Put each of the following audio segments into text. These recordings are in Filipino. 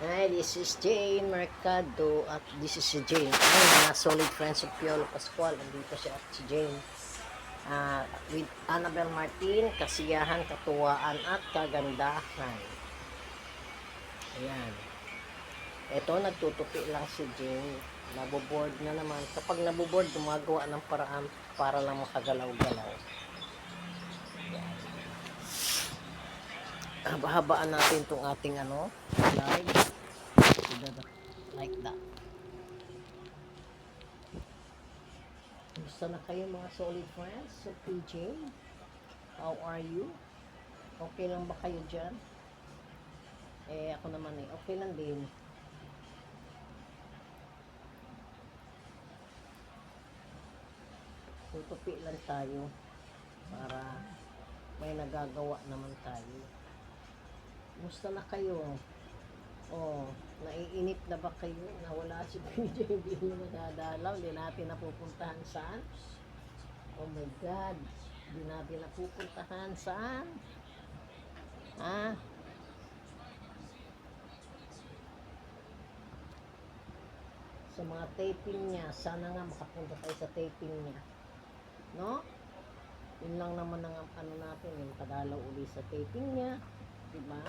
Hi, this is Jane Mercado at this is si Jane. Ay, mga solid friends of Piolo Pascual. Andito siya at si Jane. With Annabel Martin, kasiyahan, katuwaan at kagandahan. Ayan. Ito, nagtutupi lang si Jane. Naboboard na naman. Kapag naboboard, gumagawa ng paraan para lang makagalaw-galaw. Haba-habaan natin itong ating live. Like that. Gusto na kayo mga solid friends sa PJ? How are you? Okay lang ba kayo dyan? Ako naman okay lang din. Tutupi lang tayo para may nagagawa naman tayo. Gusto na kayo? Naiinip na ba kayo? Nawala si PJ, hindi mo nadadalaw, hindi natin napupuntahan saan? Oh my God, hindi natin napupuntahan saan? Sa mga taping niya, sana nga makapunta tayo sa taping niya. No? Yun lang naman ang natin, yung kadalaw uli sa taping niya. Diba?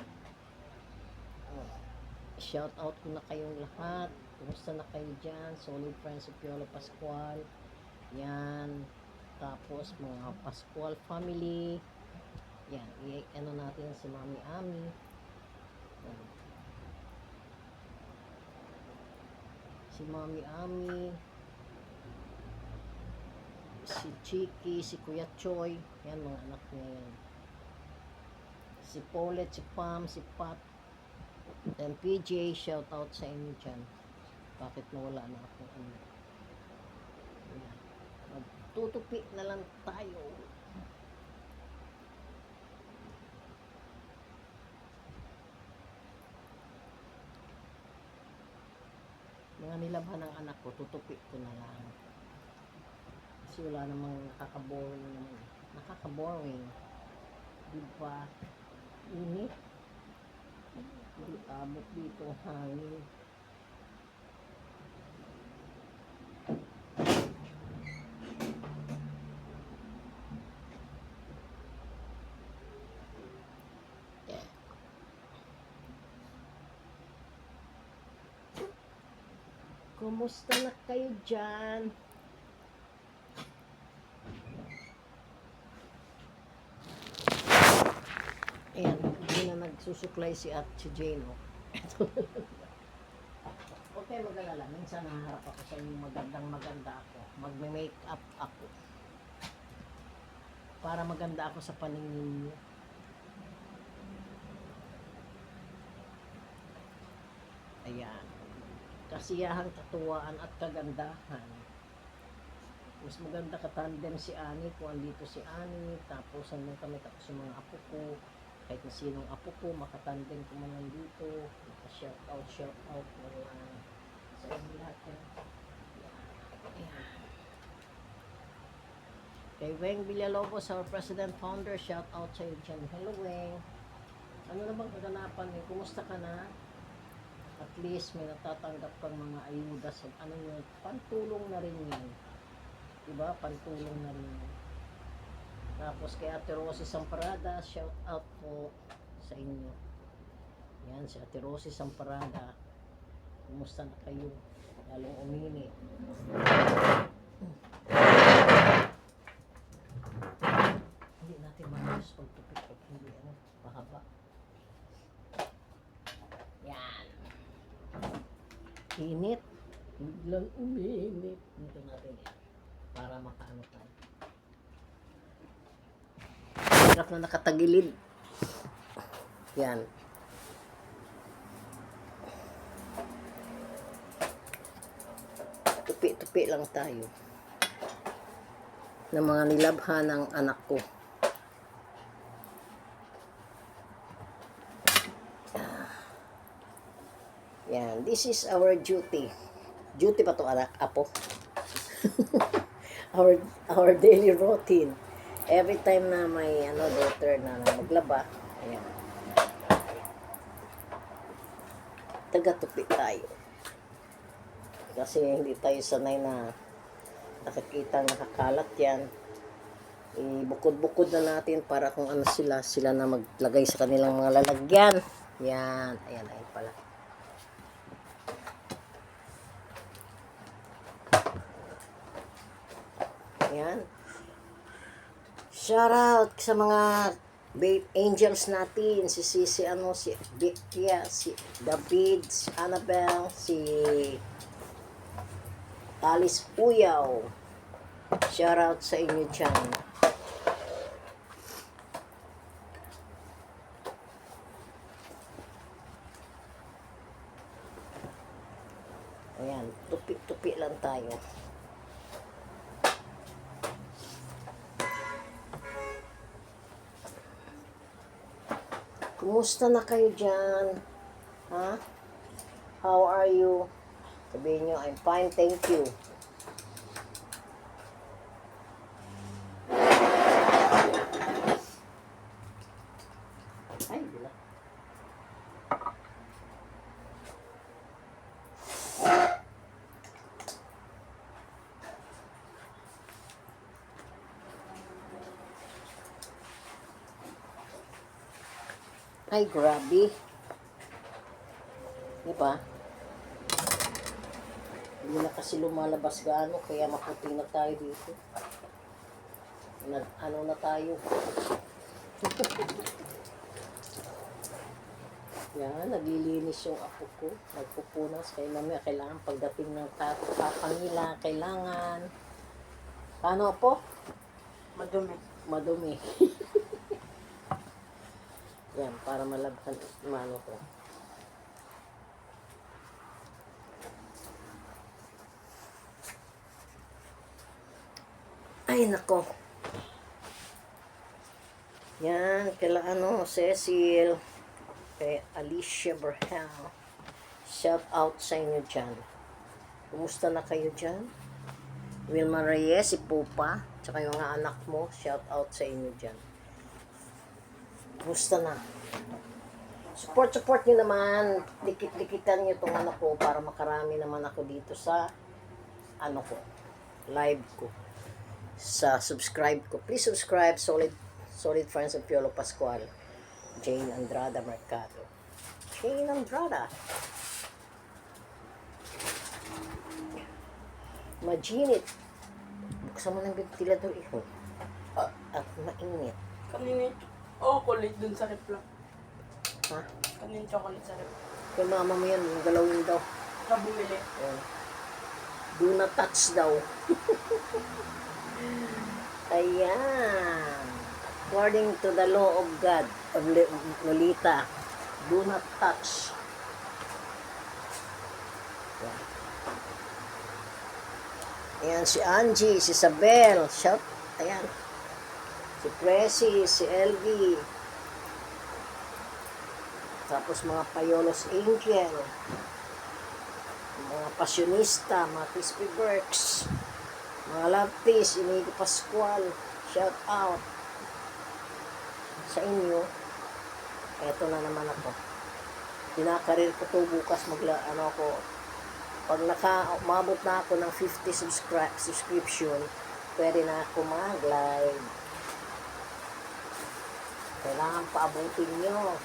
Shout out ko na kayong lahat. Kumusta na kayo dyan? Solid friends of Piolo Pascual. Yan. Tapos mga Pascual family. Yan. Natin si Mami Ami. Yan. Si Mami Ami. Si Chiki. Si Kuya Choy. Yan mga anak niya yan. Si Paulette, si Pam, si Pat. Then PJ, shout out sa inyo dyan. Bakit nawala na ako? Magtutupi na lang tayo. Mga nilabhan ng anak ko, tutupi ko na lang. Kasi wala namang nakaka-boring naman. Nakaka-boring. Diba? Init. Hindi abot dito hangin. Kumusta na kayo dyan? Ayan, hindi na nagsusuklay si Jane. Okay, mag-alala. Minsan naharap ako sa inyo maganda ako. Magme-make up ako. Para maganda ako sa paningin niyo. Ayan. Kasiyahan, katuwaan at kagandahan. Mas maganda katandem si Ani kung andito si Ani. Tapos andun kami tapos yung mga apo ko. Kahit na sinong apo ko, makatandem ko man nandito. Shout out sa inyo lahat yan. Ayan. Kay Weng Villalobos, our President Founder, shout out sa iyo dyan. Hello Weng. Ano na bang kaganapan eh? Kumusta ka na? At least may natatanggap kang mga ayuda sa pantulong na rin yan. Diba? Pantulong na rin yan. Tapos kay Ate Rosie Samparada, shout out po sa inyo. Yan, si Ate Rosie Samparada. Kumusta na kayo? Lalong umini. Hindi natin maayos pagtupik pag hindi pahaba. Yan. Init. Biglang uminit. Dito natin yan. Para makaano tayo. Hirap na nakatagilid. Yan. Tupi-tupi lang tayo. Ng mga nilabhan ng anak ko. Yan. This is our duty. Duty pa to anak, apo. our daily routine. Every time na may daughter na maglaba, ayan. taga-tupi tayo. Kasi hindi tayo sanay na nakakita, nakakalat yan. Ibukod-bukod na natin para kung ano sila na maglagay sa kanilang mga lalagyan. Yan, ayan pala. Yan. Shout out sa mga babe angels natin, si Vickia, si David, si Annabelle, si Alice Uyaw. Shout out sa inyo dyan. Ayan, tupi-tupi lang tayo. Kumusta na kayo dyan? Ha? How are you? Sabihin nyo, I'm fine, thank you. Ay, bila. Ay, grabe. Diba? Hindi na kasi lumalabas gaano, kaya maputi na tayo dito. Ano na tayo? Yan, naglilinis yung apo ko. Nagpupunas. Kaya mamaya kailangan pagdating ng tatapang nila, kailangan. Paano po? Madumi. Madumi. Yan, para malabhan mano ko. Ay, nako. Yan, kaila Cecil, kay Alicia Berhel. Shout out sa inyo dyan. Kumusta na kayo dyan? Wilma Reyes, si Pupa, tsaka yung mga anak mo, shout out sa inyo dyan. Kumusta na? Support nyo naman. Dikit-dikitan nyo itong ano ko para makarami naman ako dito sa ano ko, live ko. Sa subscribe ko. Please subscribe, Solid Friends of Piolo Pascual. Jane Andrada Mercado. Jane Andrada. Majinit. Buksan mo ng ventilador, iho. At mainit. Kanina chocolate dun sa rep lang. Ha? Kanina chocolate sa rep. Kay mama mo yan, yung galawin daw. Saka bumili. Ayan. Do not touch daw. Ayan. According to the law of God, of Lolita, do not touch. Ayan. Ayan, si Angie, si Isabel, shout, ayan. Si Presi, si Elvie. Tapos mga Payolos Angel. Mga Passionista, mga Crispy Burks. Mga Lapis, Inigo Pascual. Shout out sa inyo. Eto na naman ako. Kinakarir ko to bukas pag umabot na ako ng 50 subscription, pwede na ako mag-live. Kailangan paabutin nyo.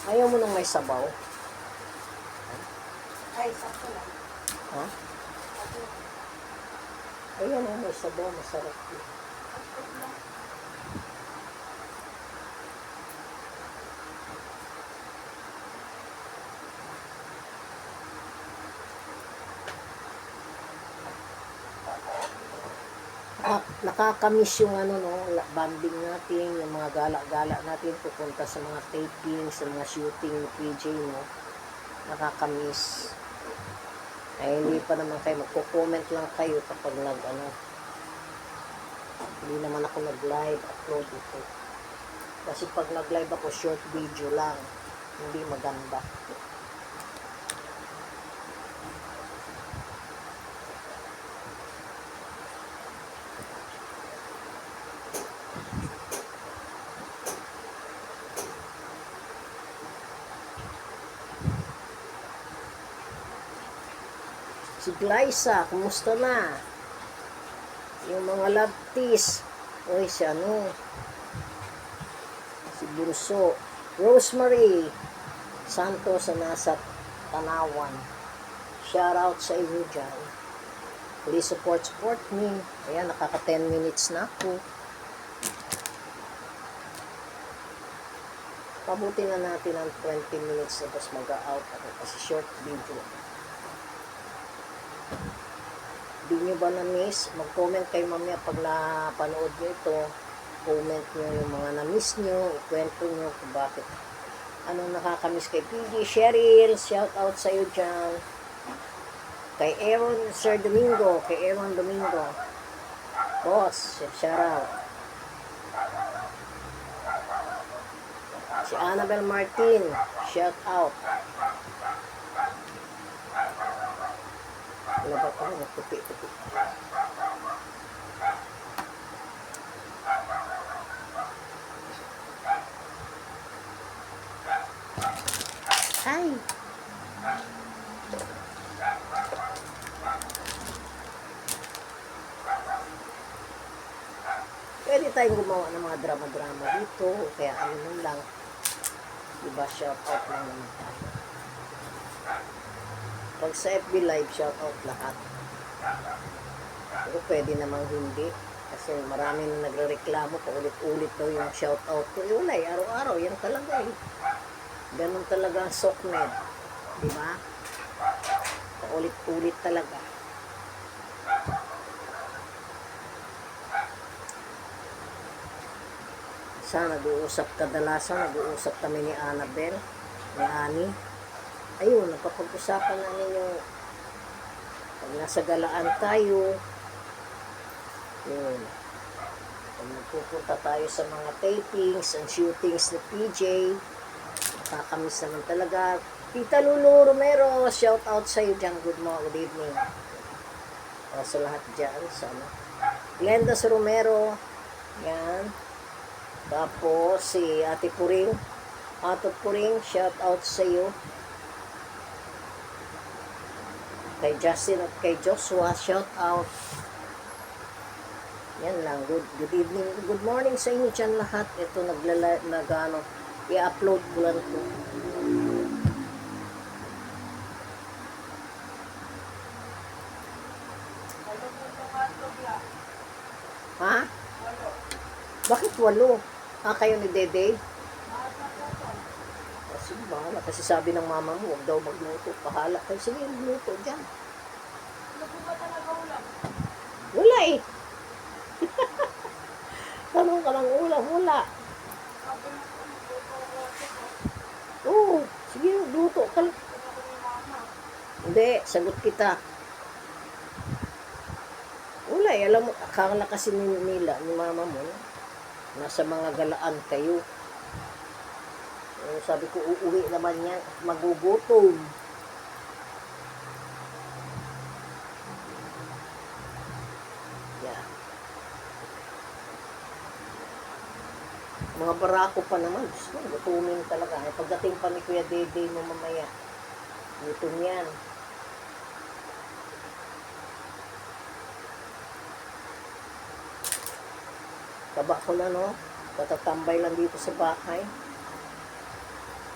Ayaw mo nang may sabaw? Ay, sakto lang. Ha? Ayan may sabaw, masarap yun. Nakakamiss yung banding natin, yung mga gala-gala natin, pupunta sa mga taping, sa mga shooting ni PJ, no? Nakakamiss. Ay, hindi pa naman kayo, magko-comment lang kayo kapag hindi naman ako nag-live, upload ito. Kasi pag nag-live ako, short video lang, hindi maganda. Si Glyza, kumusta na? Yung mga labtis. Uy, si ano? Si Bunso. Rosemary Santos na nasa Tanawan. Shout out sa inyo dyan. Please support me. Ayan, nakaka 10 minutes na ako. Pabuti na natin ang 20 minutes na tapos mag-out ako kasi short video. Di nyo ba na-miss? Mag-comment kayo mamaya pag napanood nyo ito. Comment nyo yung mga na-miss nyo. Ikwento nyo kung bakit. Anong nakakamiss kay PG? Cheryl, shout out sa iyo dyan. Kay Aaron, Sir Domingo. Kay Aaron Domingo. Boss, shout out. Si Annabel Martin, shout out. Ano ba ito? Nagtupi-tupi. Hi! Pwede tayong gumawa ng mga drama-drama dito. Kaya ano lang. Diba, shout out lang naman tayo. Pag sa FB Live, shout out lahat. Pero pwede namang hindi. Kasi marami na nagre-reklamo pa ulit-ulit daw yung shout out ko. Wala eh, araw-araw. Yan talaga eh. Ganun talaga ang SOCMED. Diba? Paulit-ulit talaga. Nag-uusap kadalasan, nag-uusap kami ni Annabel, ni Annie. Ayun, napapag-usapan namin yung pag nasa galaan tayo, yun, pag nagpupunta tayo sa mga tapings and shootings ni PJ, nakakamiss naman talaga. Tita Lulu Romero, shout out sa iyo dyan, good evening. Sa lahat dyan, sana. Glenda Romero, yan. Tapos, si Ate Puring. Ate Puring, shout out sa iyo. Kay Justin at kay Joshua, shout out. Yan lang. Good evening. Good morning sa inyo dyan lahat. Ito, i-upload ko lang ito. Ha? Bakit 8? Kayo ni Dede? Sige, bahala. Kasi sabi ng mama mo, huwag daw magluto. Pahala kayo. Sige, magluto dyan. Wala eh. Tanong ka ng ulam. Wala. Oo. Sige, magluto ka lang. Hindi, sagot kita. Wala eh. Alam mo, akala kasi nila, ni mama mo, nasa mga galaan kayo. Sabi ko, uuwi naman yan. Magugutom. Yeah. Mga barako pa naman. Gusto, gutumin talaga. Pagdating pa ni Kuya Dede mo mamaya, gutom yan. Taba ko na, no? Tatatambay lang dito sa bahay.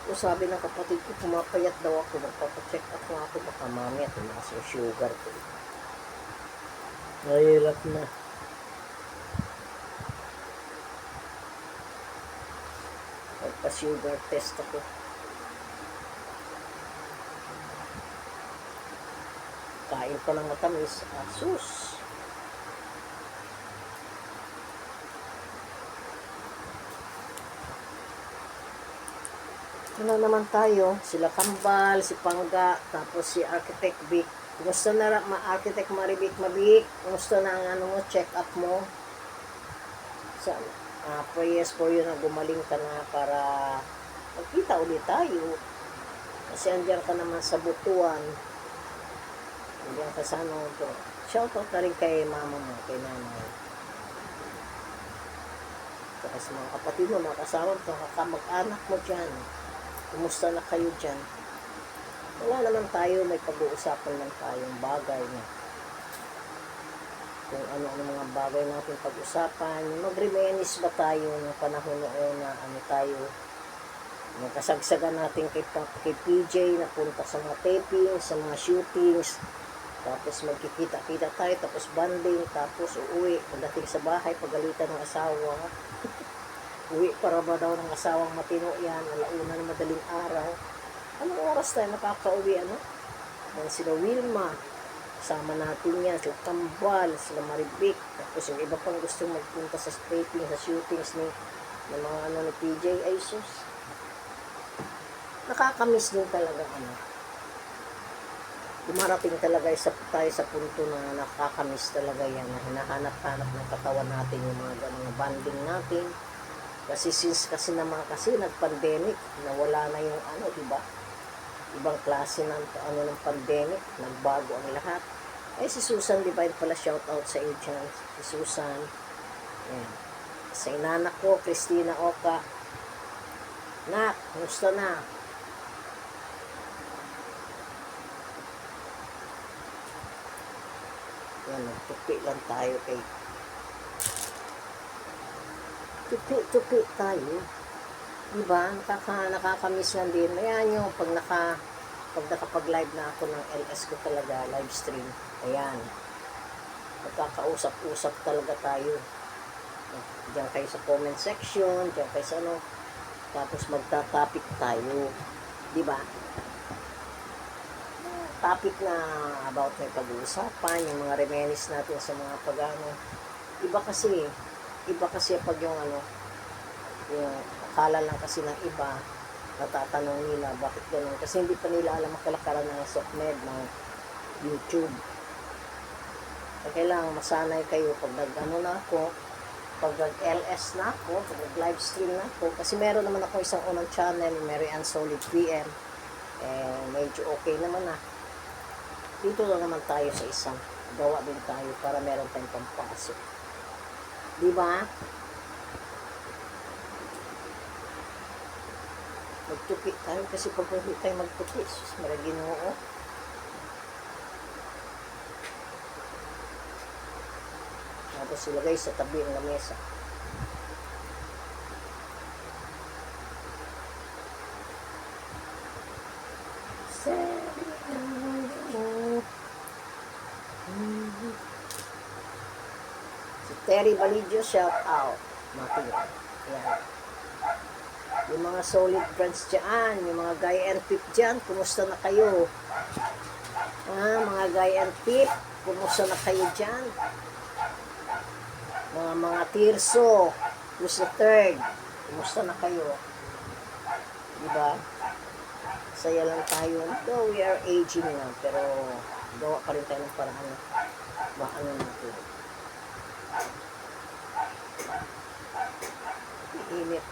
O sabi ng kapatid ko, pumapayat daw ako. Magpapacheck up nga ako. Baka mamaya, tumakas yung sugar ko. Nahirap na. Magpa-sugar test ako. Kain pa ng matamis. Asus! Ano naman tayo, sila Kambal, si Pangga, tapos si Architect Vic. Kumusta na Architect Maribik Mabik? Kumusta na ang ano mo, check up mo? Prayers for you na gumaling ka na para magkita ulit tayo. Kasi andyan ka naman sa Butuan. Andyan ka sa ano. Shoutout na rin kay mama mo, kay nanay. Saka sa mga kapatid mo, mga kasama mo, kamag-anak mo dyan. Kumusta na kayo dyan? Wala naman tayo, may pag-uusapan lang tayong bagay na kung ano-ano mga bagay natin pag-usapan. Mag-reminisce ba tayo ng panahon noon na ano tayo, kasagsagan natin kay PJ na punta sa mga taping, sa mga shootings, tapos magkikita-kita tayo, tapos banding, tapos uuwi, pagdating sa bahay, pagalitan ng asawa, uwi para ba daw ng asawang matino yan, alauna ng madaling araw. Anong oras tayo nakaka-uwi, ano? Yan sila Wilma, sama natin yan, sila Kambal, sila Maribik, tapos yung iba pang gusto magpunta sa taping, sa shootings ng mga ano ni PJ, ay sus. Nakakamiss din talaga ano. Dumarating talaga tayo sa punto na nakakamiss talaga yan, na hinahanap-hanap ng katawan natin yung mga ganong banding natin. Kasi kasi nag-pandemic, nawala na yung ano, diba? Ibang klase ng ano ng pandemic, nagbago ang lahat. Eh si Susan Divine pala, shout out sa iyo dyan. Si Susan. Ayan. Sa inanak ko, Christina Oka. Nak, gusto na? Yan, tupi lang tayo kay tupi tayo. Diba? Nakakamiss lang din. Ayan yung pag nakapag-live na ako ng LS ko talaga, live stream. Ayan. Magkakausap-usap talaga tayo. Diyan kayo sa comment section, diyan kayo sa ano. Tapos magta-topic tayo. Diba? Topic na about may pag-uusapan, yung mga reminisce natin sa mga pag-ano. Iba kasi pag yung ano, yung akala lang kasi ng iba, natatanong nila bakit ganun. Kasi hindi pa nila alam ang kalakaran ng SOCMED, ng YouTube. Kailangan masanay kayo pag nag-ano na ako, pag nag-LS na ako, pag nag-live stream na ako. Kasi meron naman ako isang unang channel, Mary Ann Solid PM. Medyo okay naman na. Dito lang naman tayo sa isang gawa din tayo para meron tayong pampasok. Diba? Magtupi tayo kasi pag hindi tayo magtupi, sus, Ginoo. Tapos ilagay sa tabi ng lamesa. Si Terry Balidio, shout out. Mati. Ayan. Yung mga solid friends dyan, yung mga guy and tip dyan, kumusta na kayo? Mga guy and tip, kumusta na kayo dyan? Mga tirso, who's the third? Kumusta na kayo? Diba? Saya lang tayo. Though we are aging na, pero gawa pa rin tayo ng paraan na maano natin. Init.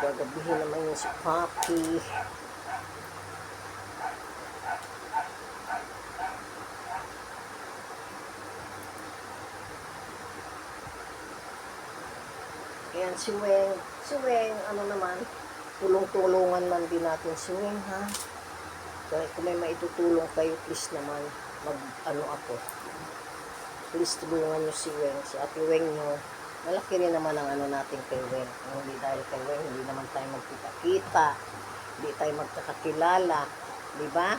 Gagabihin naman yung si Papi. Ayan, si Weng. Si Weng, ano naman, tulong-tulungan man din natin si Weng, ha? Kung may maitutulong kayo, please naman, mag-ano ako. Please tulungan nyo si Weng, si Ate Weng nyo. Malaki rin naman ang ano natin kay Weng. Hindi dahil kay Weng, hindi naman tayo magkita-kita. Hindi tayo magkakakilala. Diba?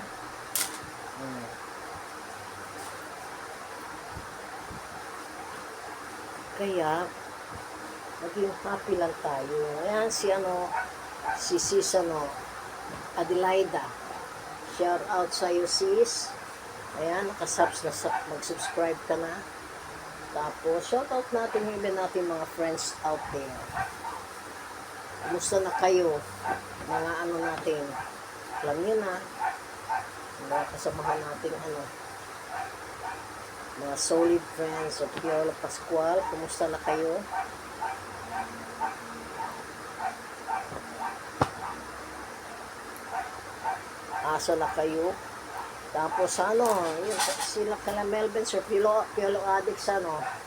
Kaya, maging happy lang tayo. Ayan, si sis, Adelaida. Shout out sa'yo, sis. Ayan, mag-subscribe ka na. Tapos, shout out natin yung iba natin mga friends out there. Kumusta na kayo? Mga ano natin. Alam nyo na. Mga kasamahan natin mga solid friends of Piola Pascual. Kumusta na kayo? Asa na kayo? Tapos yun, sila kala Melvin Sir Piolo Addicts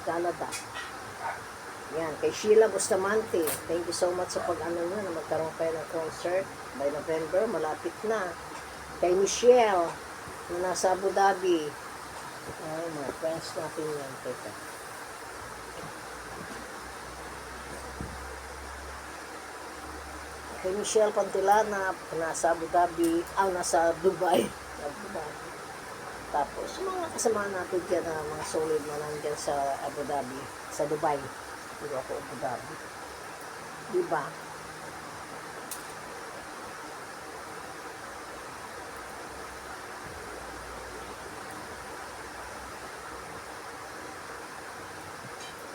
Canada. Yan, kay Sheila Bustamante. Thank you so much sa pag-ano nyo na magkaroon kayo ng concert by November. Malapit na. Kay Michelle, na nasa Abu Dhabi. Ay, mga friends natin yan. Teka. Kay Michelle Pantilana, nasa Abu Dhabi. Nasa Dubai. Abu Dhabi. Tapos, mga kasama natin dyan na mga solid na nandyan sa Abu Dhabi. Sa Dubai. Hindi ako Abu Dhabi. Diba?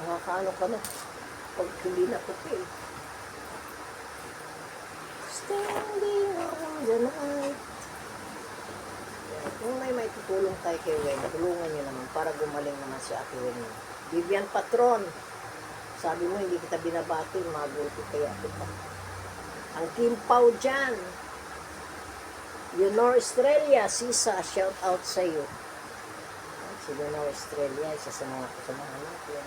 Nakakaano ka na. Pag hindi na puti. Standing on the night. Kung may tutulong tayo kay Wen, tulungan niyo naman para gumaling naman si Ate Wen. Vivian Patron, sabi mo hindi kita binabati, maguti kaya kita. Ang Kim Pao dyan. Leonor Estrella, Sisa, shout out sa iyo. Si Leonor Estrella, isa sa mga kasamahan natin.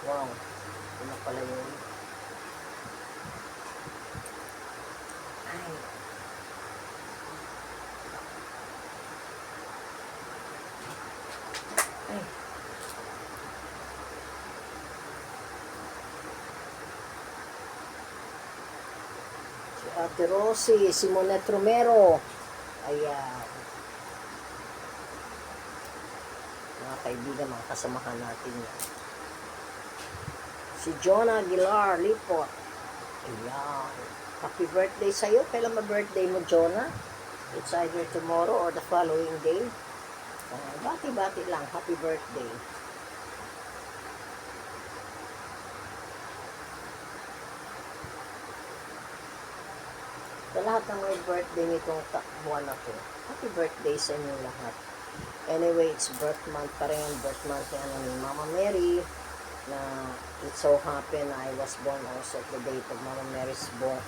Wow, ito na pala yun. Ay. Ay. Si Ate Rosie, si Monet Romero. Ayan. Mga kaibigan, mga kasamahan natin yan. Si Jonah Aguilar, Lipot. Ayan. Happy birthday sa'yo. Kailan ma-birthday mo, Jonah? It's either tomorrow or the following day. Bati-bati lang. Happy birthday. Sa lahat ng may birthday nitong buwan na to, happy birthday sa inyo lahat. Anyway, it's birth month pa rin. Birth month ni Mama Mary. Na it so happened I was born also the date of Mama Mary's born.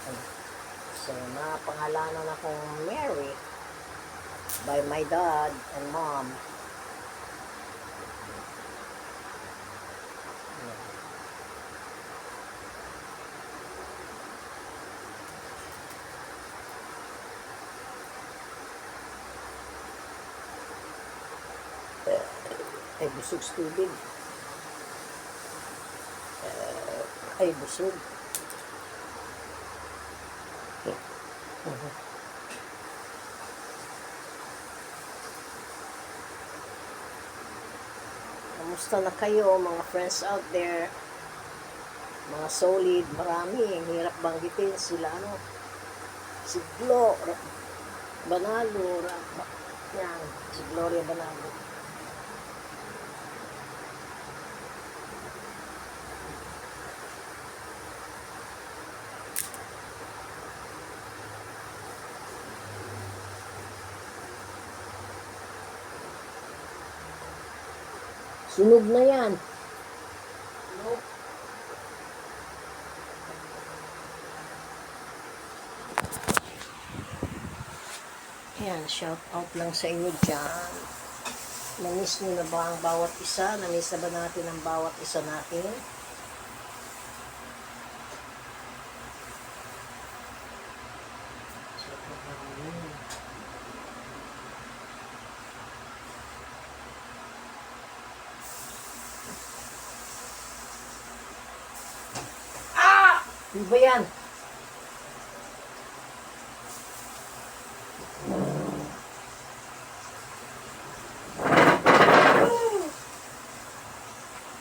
So, napangalanan akong Mary by my dad and mom. Ay, busog sa tubig. Ay, busog. Kamusta na kayo, mga friends out there? Mga solid, marami. Hirap banggitin sila, si Banalo, yan, si Gloria Banalo. Sunog na yan. Nope. Ayan, shout out lang sa inyo dyan. Namiss nyo na ba ang bawat isa? Namiss na ba natin ang bawat isa natin? Di ba yan?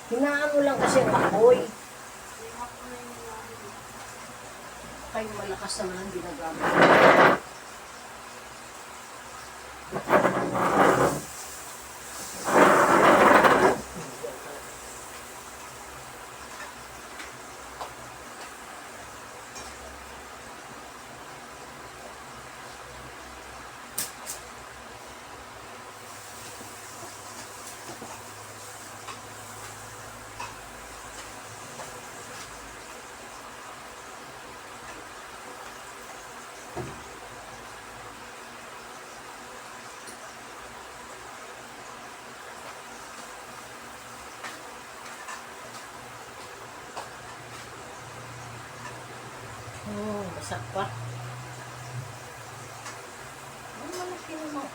Hinaano lang kasi ang apoy. Kayo malakas naman ang ginagamit. Basak pa. Ang malaki naman.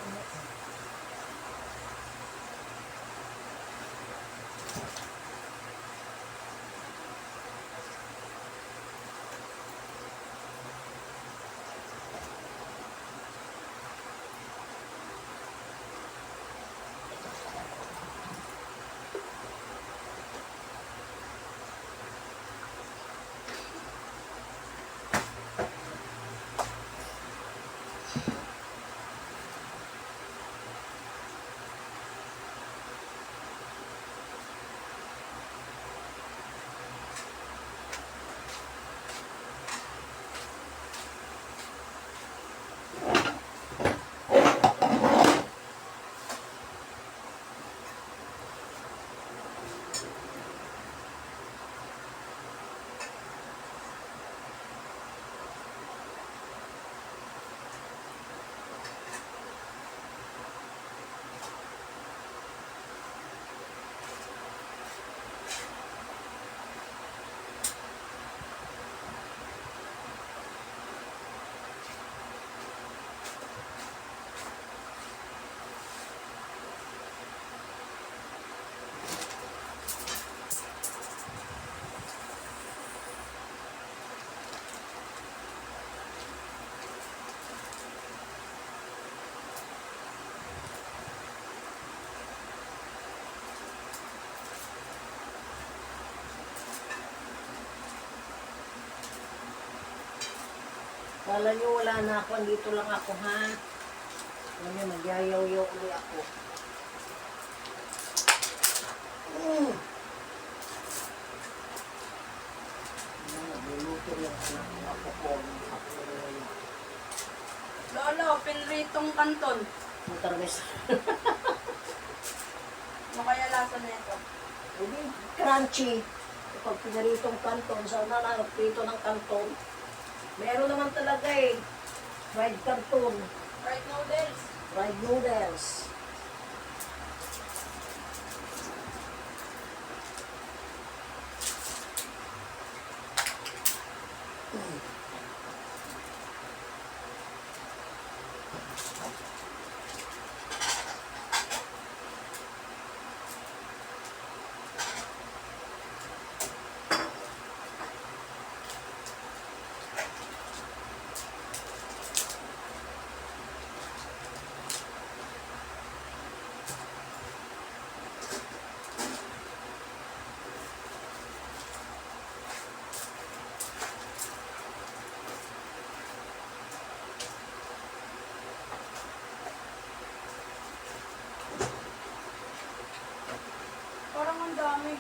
Kala nyo wala na ako, andito lang ako ha. Alam nyo, nagyayaw-yaw ulit ako. Nagluluto lang ako po. Lolo, pinritong kanton. Matamis. Ano kaya lasa na ito? Hindi, crunchy. Kapag pinaritong kanton, sana na prito ng kanton. Meron naman talaga eh. Fried kanton. Fried noodles. Fried noodles. Parang ang dami.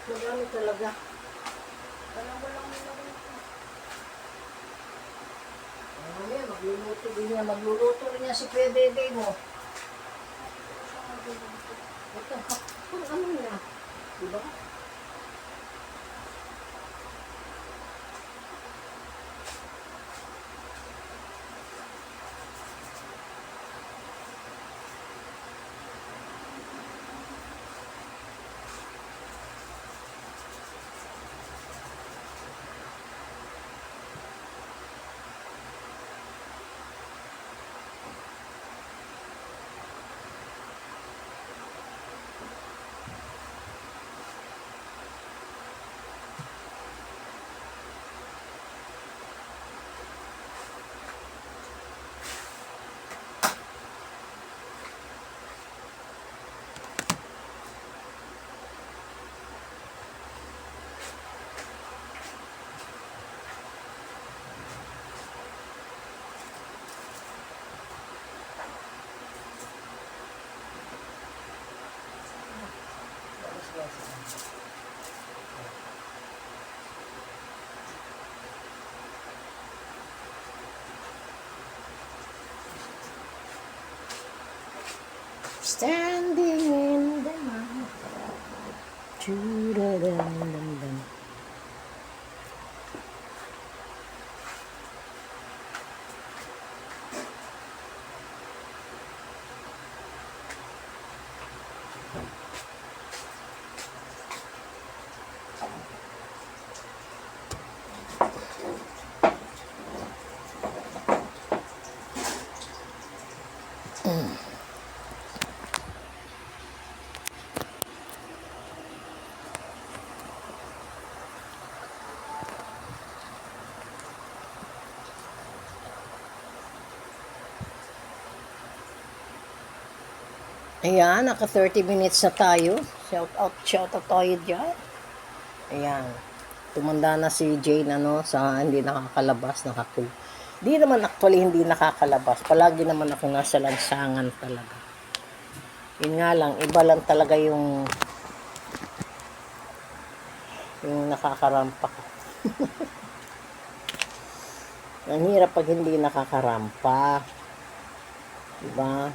Madami talaga. Dalawa lang nilagay ito. Mamaya, magluluto din niya. Magluluto rin niya si Kuya Bebe mo. Ito, ano niya? Diba? Standing in the mountain. Choo-da-dum-dum-dum. Ayan, naka 30 minutes na tayo. Shout out tayo dyan. Ayan. Tumanda na si Jane, sa hindi nakakalabas, Di naman actually hindi nakakalabas. Palagi naman ako nasa lansangan talaga. Yun nga lang, iba lang talaga yung nakakarampa ko. Ang hirap pag hindi nakakarampa. Diba?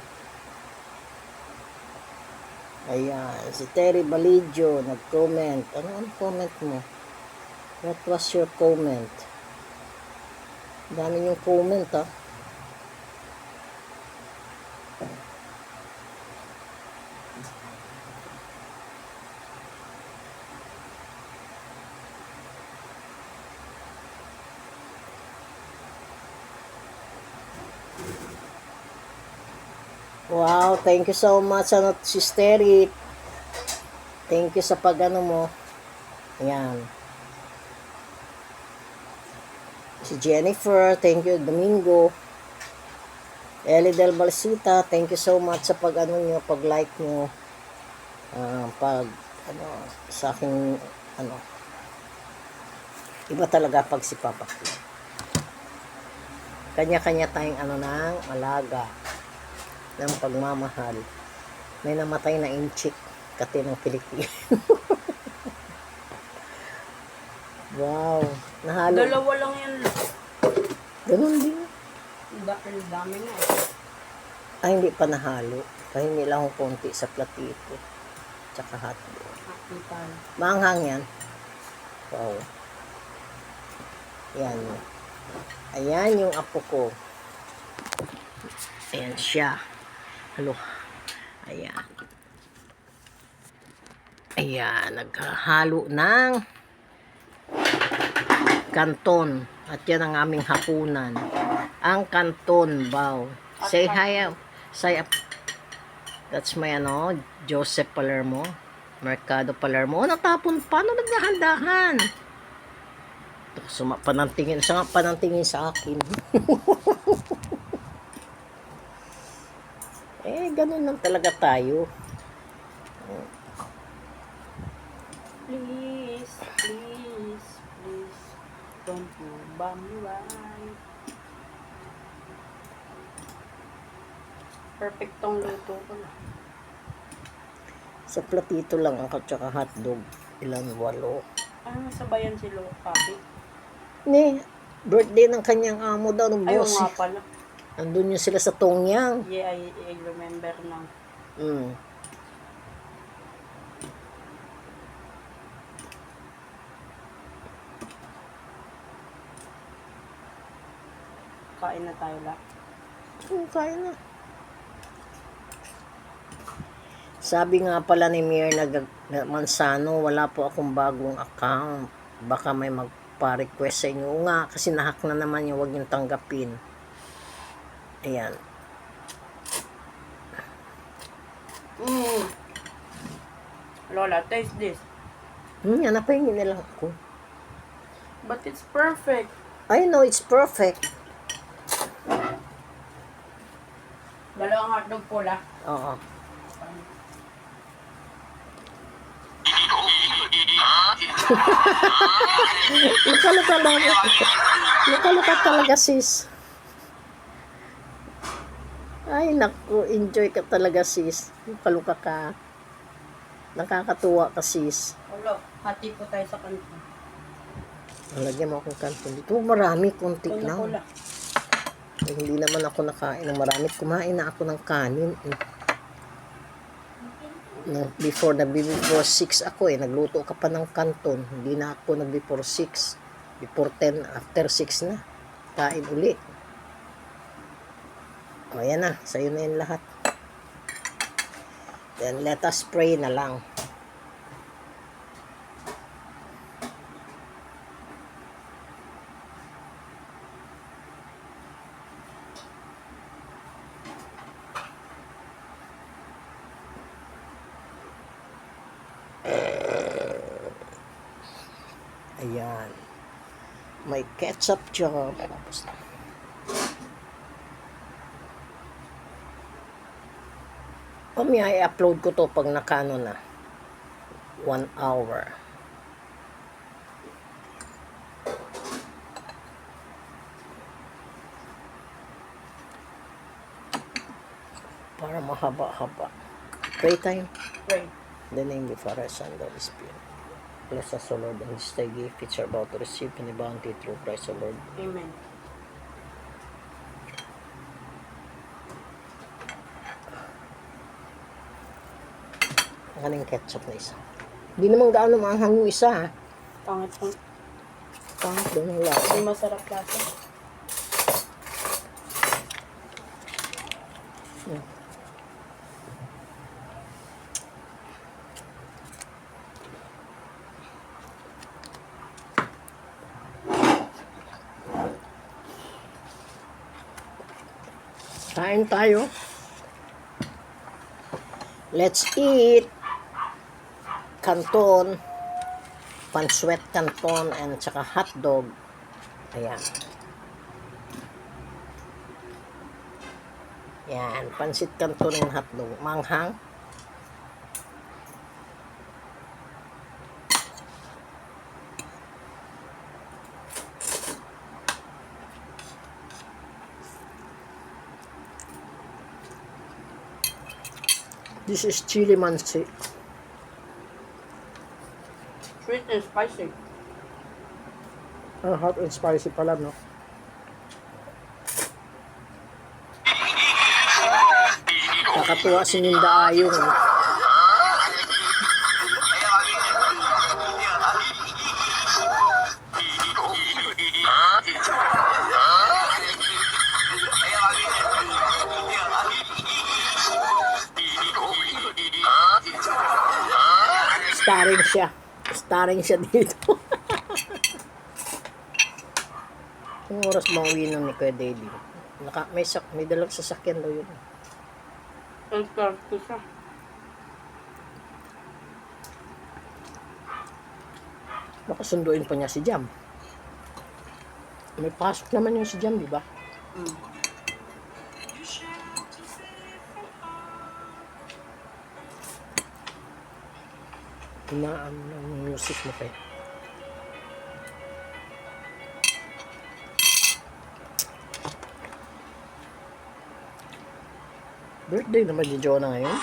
Ayan, si Terry Balidio nag-comment. Ano ang comment mo? What was your comment? Dami yung comment, ha? Wow, thank you so much, Sis Terry. Thank you sa pag-ano mo. Ayan. Si Jennifer, thank you. Domingo. Ellie Del Balsita, thank you so much sa pag-ano nyo, pag-like nyo. Sa aking, iba talaga pag si Papa. Kanya-kanya tayong ng alaga ng pagmamahal. May namatay na inchik kati ng Pilipino. Wow, nahalo. Dalawa lang yan. Ganun din. Dahil dami nga. Ay, hindi pa nahalo. Pahingi lang akong konti sa platito. Tsaka hotdog. Akitan. Maanghang yan. Wow. Yan. Ayan yung apo ko. Ayan siya. Halo. Ayan. Ayan. Naghahalo ng kanton. At yan ang aming hapunan. Ang kanton, wow. Say hi. Say up. That's my Joseph Palermo. Mercado Palermo. Natapon pa. Nagdahan-dahan? Panantingin sa akin. Ganun lang talaga tayo. Please, please, please. Don't you bomb me right. Perfectong luto ko na. Sa platito lang ako tsaka hotdog. Ilan? 8. Ano sabayan si Papi? Birthday ng kanyang amo daw ng Ayaw boss. nga pala. Andun yun sila sa Tongyang. Yeah, I remember now. Kain na tayo lahat. Kain na. Sabi nga pala ni Mir Mansano, wala po akong bagong account. Baka may magpa-request sa inyo. Oo nga, kasi nahack na naman yung huwag niyong tanggapin. Ayan. Lola, taste this. Napahingi na lang ako. But it's perfect. I know, it's perfect. Dalawang hotdog pula. Oo. Luka talaga, sis. Ay, naku, enjoy ka talaga, sis. Luka ka. Nakakatuwa ka, sis. Olo, hati po tayo sa kanto. Lagyan mo akong kanton dito. Marami, konti lang. Pula. Hindi naman ako nakain ng marami. Kumain na ako ng kanin. Before 6 ako nagluto ka pa ng kanton. Hindi na ako before 6. Before 10, after 6 na. Kain uli. O yan na, sa'yo na yun lahat. Then let us pray na lang. Ayan. May ketchup dyan. Mamaya i-upload ko to pag nakano na. 1 hour. Para mahaba-haba. Pray tayo. Pray. In the name of the Father, Son, and Holy Spirit. Bless us, O Lord, and this thy gift which are about to receive in the bounty through Christ, O Lord. Amen. Ang ketchup na isa. Hindi naman gaano maanghang yung isa, ha? Pangit po. Pangit doon ang lasa. Hindi masarap lasa. Kain tayo. Let's eat. Canton. Panswet canton and saka hotdog. Ayan. Yan. Pansit canton and hotdog. Manghang. This is chili mansi. Sweet and spicy. Hot and spicy pala, no? Nakatuwa si Ninda Ayong. Starring siya. Starring siya dito. Yung oras mauwi nun ni Kuya Daddy. May dalang sasakyan daw yun. Ang sarap ko siya. Baka sunduin pa niya si Jam. May pasok naman yung si Jam, di ba? Mm. Hinaan ng music mo kayo. Birthday naman ni Jonah ngayon.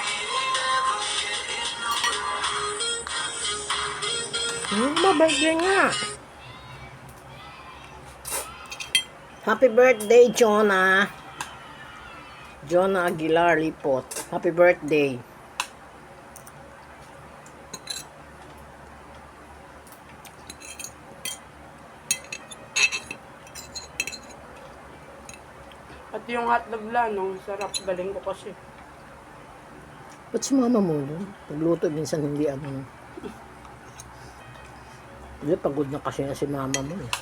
Birthday nga. Happy birthday, Jonah. Jonah Aguilar Lipot. Happy birthday. At yung hotdog lang, no, sarap. Galing ko kasi. Ba't si mama mo nun? Pagluto minsan hindi ano. Hindi, pagod na kasi na si mama mo eh.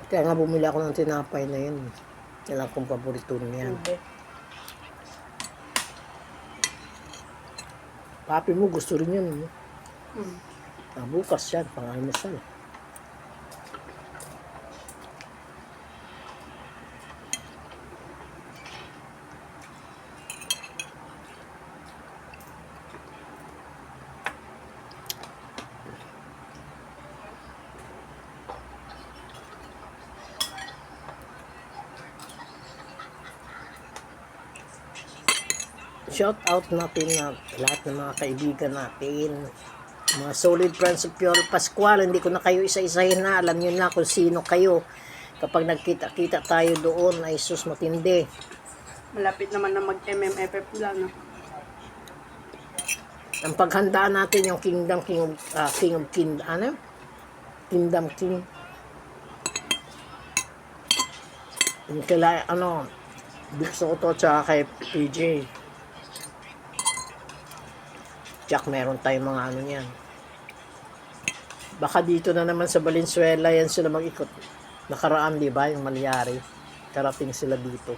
Kaya nga bumili ako ng tinapay na yun. Yan lang kong paborito niyan. Hindi. Papi mo gusto rin yan. No? Mm. Bukas yan, pang-almusal. Shout out natin na lahat ng mga kaibigan natin. Mga solid friends of Pure Pascual. Hindi ko na kayo isa-isahin na. Alam nyo na kung sino kayo. Kapag nagkita-kita tayo doon, ay sus matindi. Malapit naman na mag-MMFF lang, no? Ang paghandaan natin yung Kingdom King of Kingdom King. Yung kila, gusto ko to tsaka kay PJ. Jack, meron tayong mga niyan. Baka dito na naman sa Valenzuela yan sila mag-ikot. Nakaraan, di ba, yung Malyari. Karating sila dito.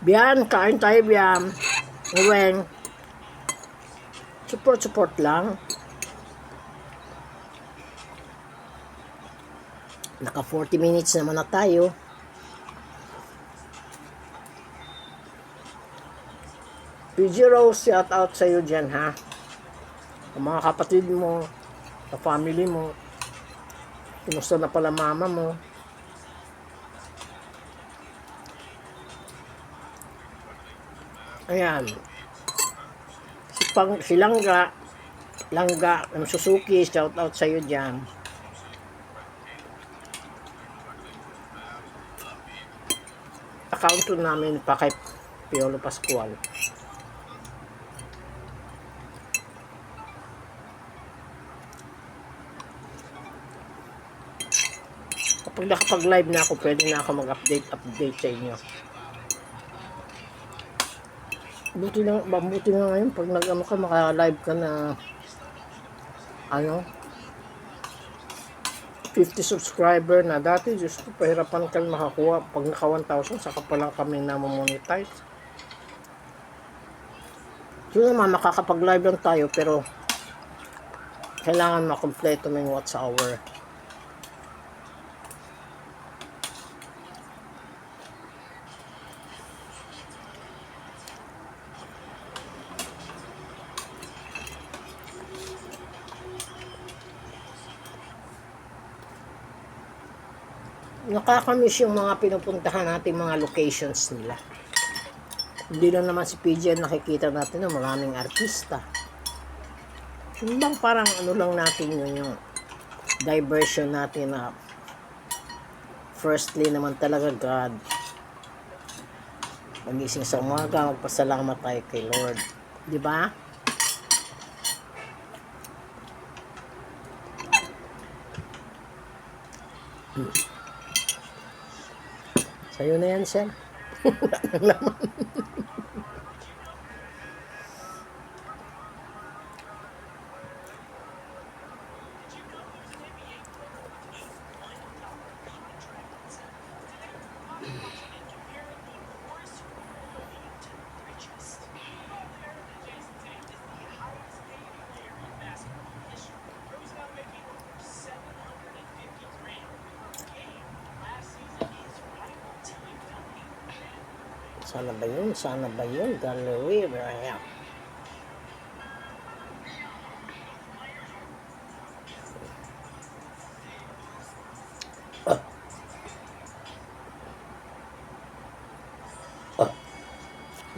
Bian, kain tayo, Bian. Uweng. Support lang. Naka 40 minutes naman na tayo. PG Rose, shout out sa'yo dyan ha. Ang mga kapatid mo, sa family mo, kumusta na pala mama mo. Ayan. Si Langga, ang Suzuki, shout out sa'yo dyan. Account namin pa kay Piolo Pascual. Kapag nakapag-live na ako, pwede na ako mag-update sa inyo. Buti na ngayon pag nag-ano ka, maka-live ka na 50 subscriber na. Dati just pahirapan kang makakuha. Pag naka 1,000 saka pa lang kami na monetize. So naman makakapag-live lang tayo pero kailangan makompleto mo yung watch hour. Nakakamiss yung mga pinupuntahan natin mga locations nila. Hindi lang naman si PJ nakikita natin ng maraming artista. Yung bang parang ano lang natin yun, yung diversion natin na firstly naman talaga God. Magising sa umaga, magpasalamat tayo kay Lord. Di ba? Sa'yo na yan, sir. Sana ba yun? Gallery, right?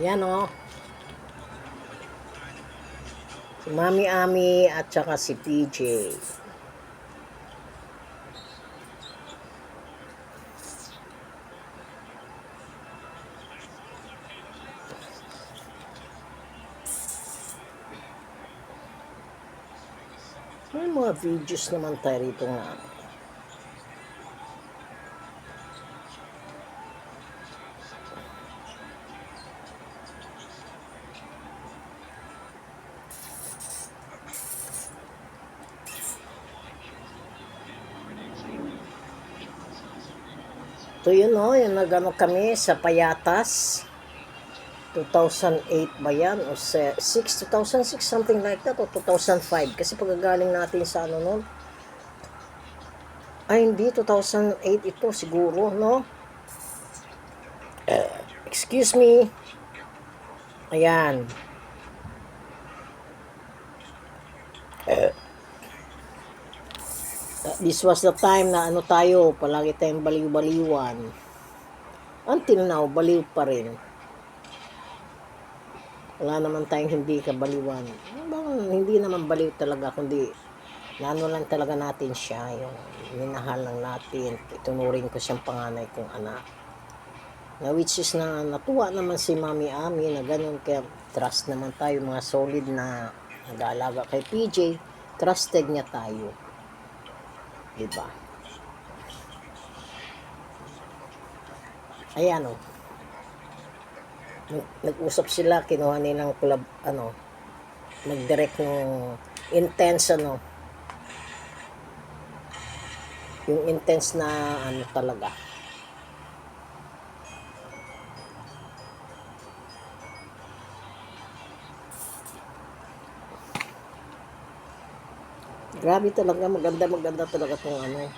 Yan o. Si Mami Ami at saka si PJ. May mga videos naman tayo rito nga. So yun o, yung nagano kami sa Payatas. 2008 ba yan? O 2006, something like that. O 2005. Kasi pagkagaling natin sa ano nun. Ay hindi, 2008 ito siguro, no? Excuse me. Ayan. This was the time na ano tayo, palagi tayong baliw-baliwan. Until now, baliw pa rin. Wala naman tayong hindi kabaliwan. Hindi naman baliw talaga, kundi naano lang talaga natin siya, yung minahal lang natin. Itunuring ko siyang panganay kong anak. Na which is na natuwa naman si Mami Ami na ganun, kaya trust naman tayo, mga solid na nag-aalaga kay PJ. Trusted niya tayo. Diba? Ayan o. Nag-usap sila, kinuha nilang club, nag-direct ng intense, yung intense na, talaga. Grabe talaga, maganda talaga tong ano.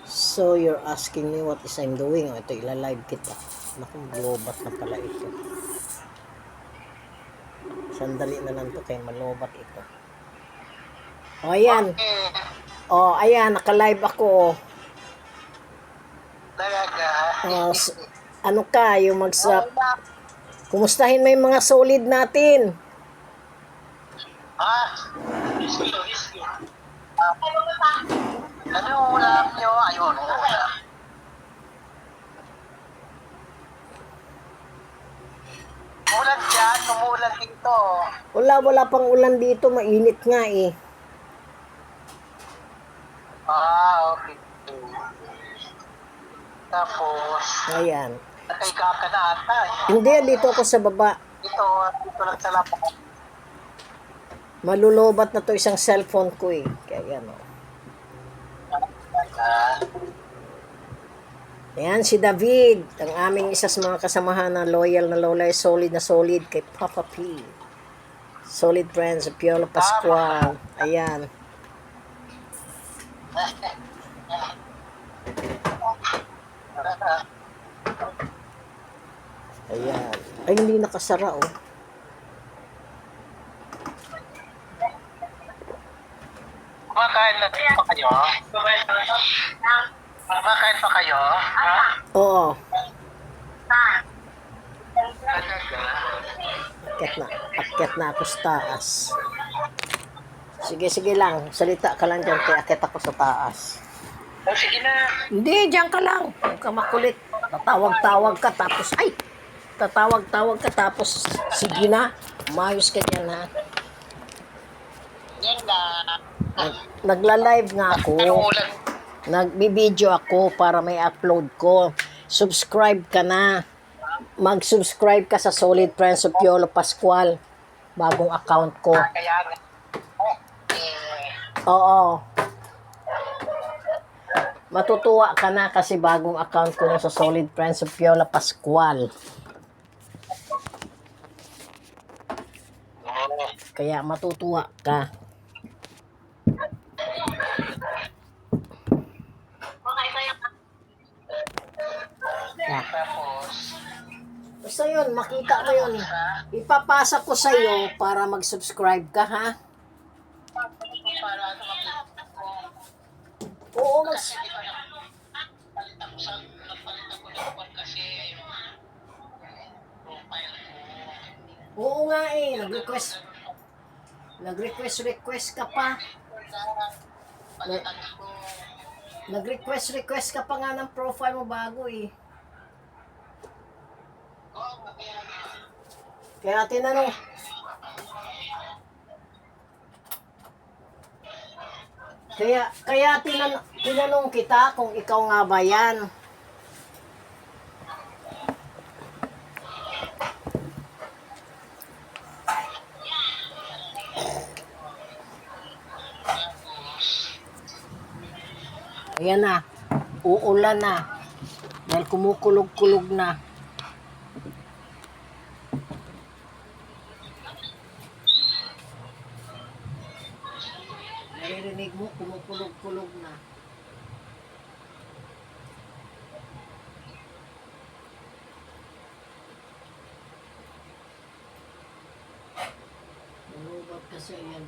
So, you're asking me what is I'm doing. O, ito, ilalive kita. Naku, lobat na pala ito. Sandali na lang to kay malobat ito. O, ayan. O, ayan, naka-live ako. Talaga. O, ano ka, yung kumustahin mo yung mga solid natin. Ah, ano yung ulam nyo? Ayun, ulam. Umulan dyan, umulan dito. Wala pang ulan dito. Mainit nga eh. Ah, okay. Tapos, Ayan. nakahiga ka na ata. Hindi, dito ako sa baba. Dito lang sa lapang. Malulobat na to isang cellphone ko eh. Kaya yan o. Ayan si David, ang aming isa sa mga kasamahan na loyal, solid na solid kay Papa P. Solid friends, Piolo Pascual. Ayan. Ayan. Ay, hindi nakasara oh. Kumakain na pa kayo? Kumakain pa kayo? Ha? Oo. Talaga. Akyat na ako sa taas. Sige lang. Salita ka lang dyan, kaya akyat ako sa taas. O, sige na. Hindi, dyan ka lang. Huwag ka makulit. Tatawag-tawag ka tapos, sige na. Umayos ka dyan ha. Yan na. Nagla-live nga ako. Anong ulan? Nagbi-video ako para may upload ko. Subscribe ka na. Mag-subscribe ka sa Solid Friends of Piolo Pascual. Bagong account ko. Kaya nga. Oo. Matutuwa ka na kasi bagong account ko na sa Solid Friends of Piolo Pascual. Kaya matutuwa ka. Tapos, Basta yun, makita mo yun. Ipapasa ko sa'yo para mag-subscribe ka, ha? para ano makita ko. Oo, Nagpalitan ko ng kwan kasi yung profile ko. Oo nga eh, request ka pa. Palitan ko. Request ka pa nga ng profile mo bago eh. Kaya tinanong tinanong kita kung ikaw nga ba yan. Ayan na, uulan na. Dahil kumukulog-kulog na. Naririnig mo, kumukulog-kulog na. Malubat kasi yan,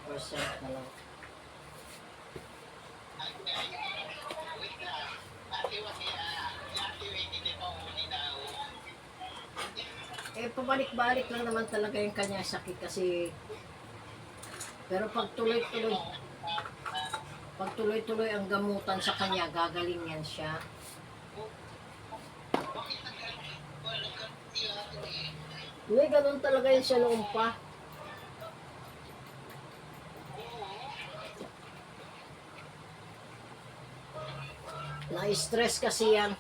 9% na lang. Pabalik-balik lang naman talaga yung kanya sakit kasi pero pag tuloy-tuloy ang gamutan sa kanya, gagaling yan siya. Hindi, ganun talaga yun siya noon pa. Na-stress kasi yan.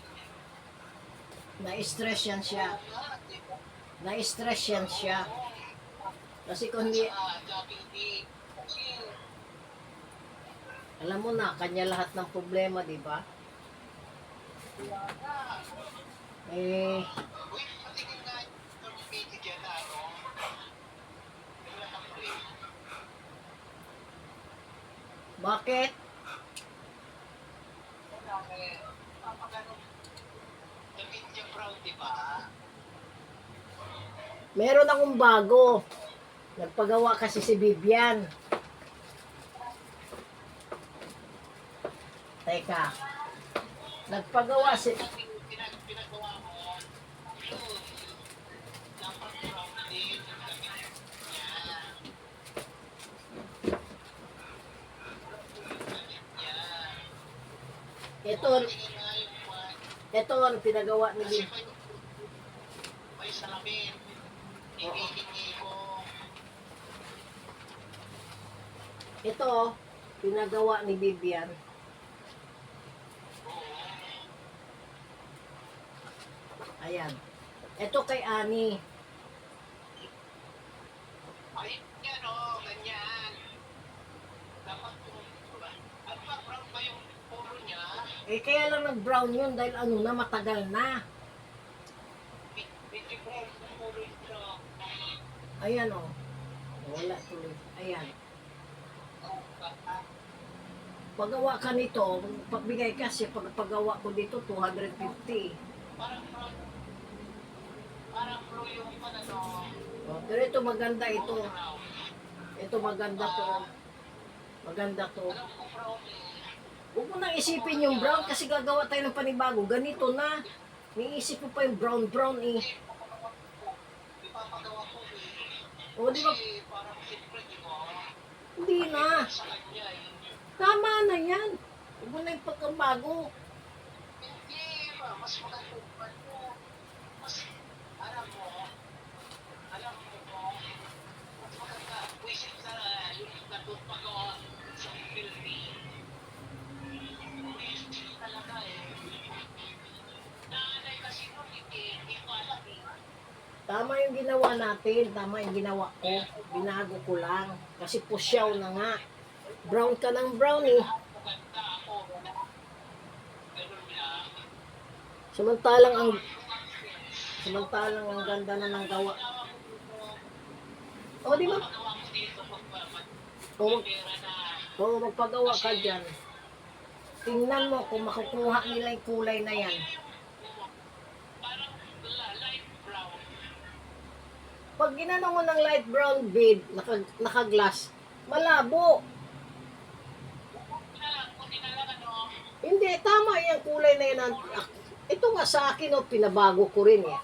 Na-stress yan siya. Kasi kung hindi, Alam mo na, kanya lahat ng problema, di ba? Eh, Uy, patingin nga yung video dyan na ano. Wala kang free. bakit? Wala eh. Papagano. The media brown, di ba? Meron akong bago. Nagpagawa kasi si Vivian. Teka. Nagpagawa si... Pinagawa mo. Yun. Dapat brown din. Yung damit niya. Niya. Ito, Tingin nga yung kwan. ito ang pinagawa ni Kasi Vivian. may salamin. Hihingi ko. Ito, pinagawa ni Vivian. Ayan. Ito kay Ani. Ay, yan o, ganyan. Dapat yung, ano ba, brown ba yung polo niya? Eh, kaya lang nag-brown yun dahil ano na, matagal na. Medyo brown yung polo niya. Ayan o. Wala tuloy. Ayan. Pagawa ka nito, pagbigay kasi, pagpagawa ko dito, 250. Parang brown. Parang blue yung ano. Oh, pero ito maganda ito. Brown. Ito maganda to. Maganda to. Alam ko brown eh. Huwag mo nang isipin yung brown kasi gagawa tayo ng panibago. Ganito na. Niisip mo pa yung brown eh. Ipapagawa ko eh. O, di ba? Kasi parang simple, di ba? Hindi na. Sa kanya eh. Tama na yan. Huwag mo na yung pagkabago. Hindi ba? Mas maganda yung ano. Mas, alam mo, mas maganda. Wisip sa yung natutpagawa sa building. Wisip talaga eh. Nanay kasi nun, hindi ko alam eh. Tama yung ginawa natin. Tama yung ginawa ko. Binago ko lang. Kasi pusyaw na nga. Brown ka ng brown eh. Maganda ako. Ganun lang. Samantalang ang ganda na ng gawa. O, di ba? Pagawa ko dito O, pera na. o magpagawa ka dyan. Tingnan mo kung makukuha nila yung kulay na yan. Parang light brown. Pag ginano mo ng light brown bead, naka-glass, malabo. Kung tinalang ano, Hindi, tama yung kulay na yan. Ito nga sa akin, oh, pinabago ko rin eh.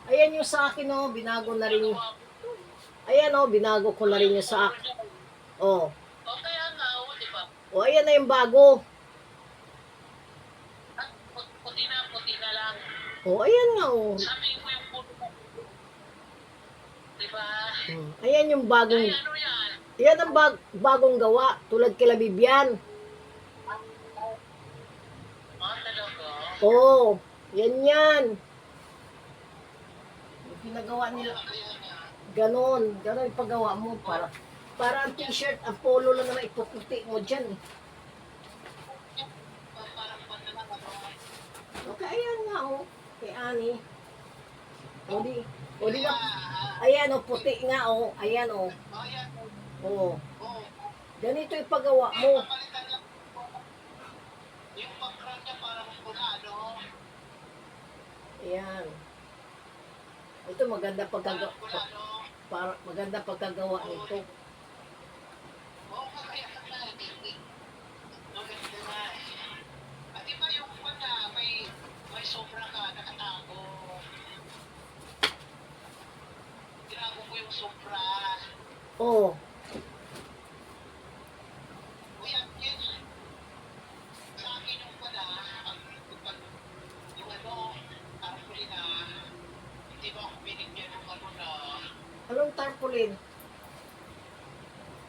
Ayan yung sa akin, oh, binago na rin yung... Ayan, oh, binago ko na rin yung sa akin. Oh, o kaya nga, di ba? oh, ayan na yung bago. Puti na lang. Oh, ayan nga, oh. Sabi ko yung puti na. Di ba? Ayan yung bagong... Ay, ano yan? Yan ang bagong gawa, tulad kila Bibian. Talaga? Oh, yan. Yung pinagawa nila. Ganon yung paggawa mo para ang t-shirt, ang polo lang naman ipuputi mo dyan. Eh. Parang panalang ano. Okay, ayan nga oh, kay Ani. O di ba? Ayan oh, puti nga oh, ayan oh. O yan. Oh, O. ganito yung paggawa mo. Papalitan lang. Yung background niya parang pula, no? Ayan. Ito maganda pagkagawa. Pula, no? Maganda pagkagawa nito. Oo, kaya ka na. Maganda nga. At iba yung pala, may sobra ka, nakatago. Tinago ko yung sobra. Oh, Kuya, yun. Sa akin yung pala, yung ano, tarpuli na, hindi ba ako binigyan ng ano na, anong tarpaulin?